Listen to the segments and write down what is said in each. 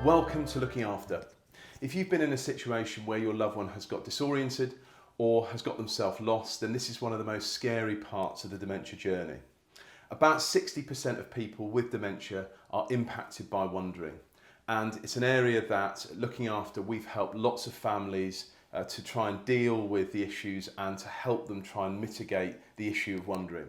Welcome to Looking After. If you've been in a situation where your loved one has got disoriented or has got themselves lost, then this is one of the most scary parts of the dementia journey. About 60% of people with dementia are impacted by wandering, and it's an area that Looking After, we've helped lots of families to try and deal with the issues and to help them try and mitigate the issue of wandering.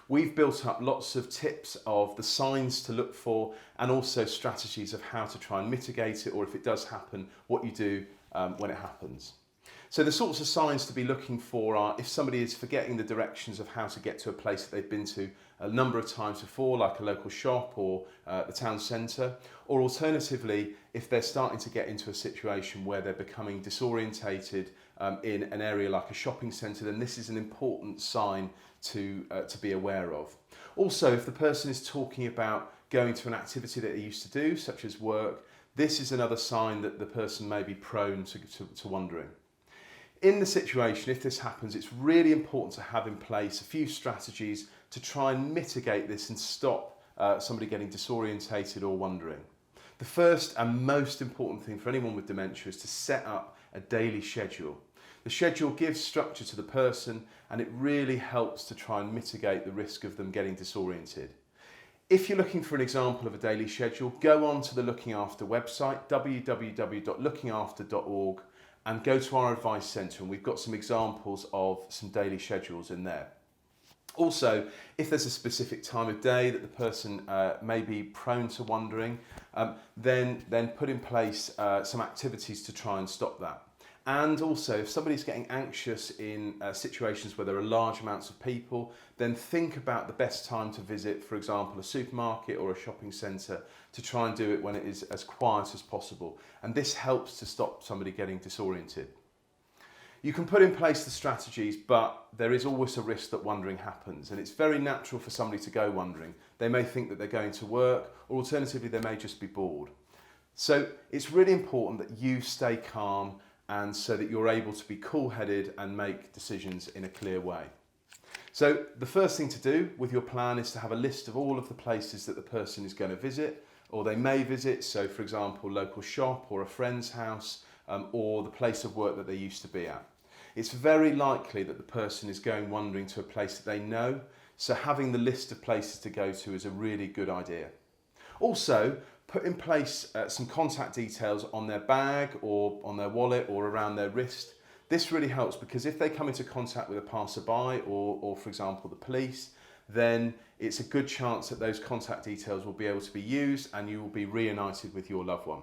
We've built up lots of tips of the signs to look for and also strategies of how to try and mitigate it, or if it does happen, what you do when it happens. So the sorts of signs to be looking for are if somebody is forgetting the directions of how to get to a place that they've been to a number of times before, like a local shop or the town centre, or alternatively, if they're starting to get into a situation where they're becoming disorientated in an area like a shopping centre, then this is an important sign to be aware of. Also, if the person is talking about going to an activity that they used to do, such as work, this is another sign that the person may be prone to wandering. In the situation, if this happens, it's really important to have in place a few strategies to try and mitigate this and stop somebody getting disorientated or wandering. The first and most important thing for anyone with dementia is to set up a daily schedule. The schedule gives structure to the person and it really helps to try and mitigate the risk of them getting disoriented. If you're looking for an example of a daily schedule, go on to the Looking After website, www.lookingafter.org, and go to our advice centre, and we've got some examples of some daily schedules in there. Also, if there's a specific time of day that the person may be prone to wandering, then put in place some activities to try and stop that. And also, if somebody's getting anxious in situations where there are large amounts of people, then think about the best time to visit, for example, a supermarket or a shopping centre, to try and do it when it is as quiet as possible. And this helps to stop somebody getting disoriented. You can put in place the strategies, but there is always a risk that wandering happens. And it's very natural for somebody to go wandering. They may think that they're going to work, or alternatively, they may just be bored. So it's really important that you stay calm and so that you're able to be cool-headed and make decisions in a clear way. So the first thing to do with your plan is to have a list of all of the places that the person is going to visit or they may visit. So for example, local shop or a friend's house or the place of work that they used to be at. It's very likely that the person is going wandering to a place that they know. So having the list of places to go to is a really good idea. Also, put in place some contact details on their bag or on their wallet or around their wrist. This really helps because if they come into contact with a passerby or for example, the police, then it's a good chance that those contact details will be able to be used and you will be reunited with your loved one.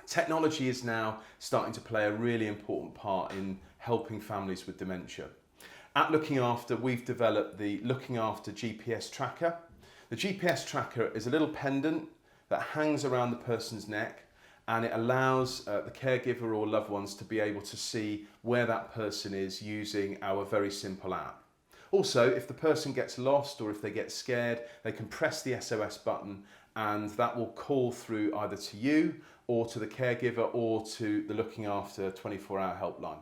Technology is now starting to play a really important part in helping families with dementia. At Looking After, we've developed the Looking After GPS tracker. The GPS tracker is a little pendant that hangs around the person's neck, and it allows the caregiver or loved ones to be able to see where that person is using our very simple app. Also, if the person gets lost or if they get scared, they can press the SOS button and that will call through either to you or to the caregiver or to the Looking After 24-hour helpline.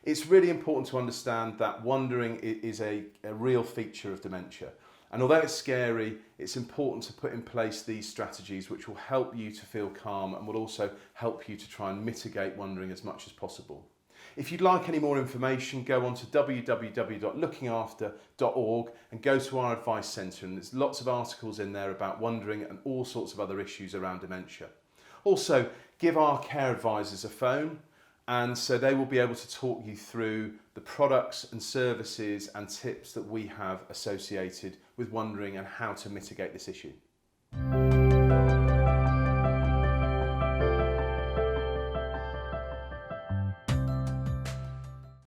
It's really important to understand that wandering is a real feature of dementia. And although it's scary, it's important to put in place these strategies which will help you to feel calm and will also help you to try and mitigate wandering as much as possible. If you'd like any more information, go on to www.lookingafter.org and go to our advice centre, and there's lots of articles in there about wandering and all sorts of other issues around dementia. Also, give our care advisors a phone, and so they will be able to talk you through the products and services and tips that we have associated with wandering and how to mitigate this issue.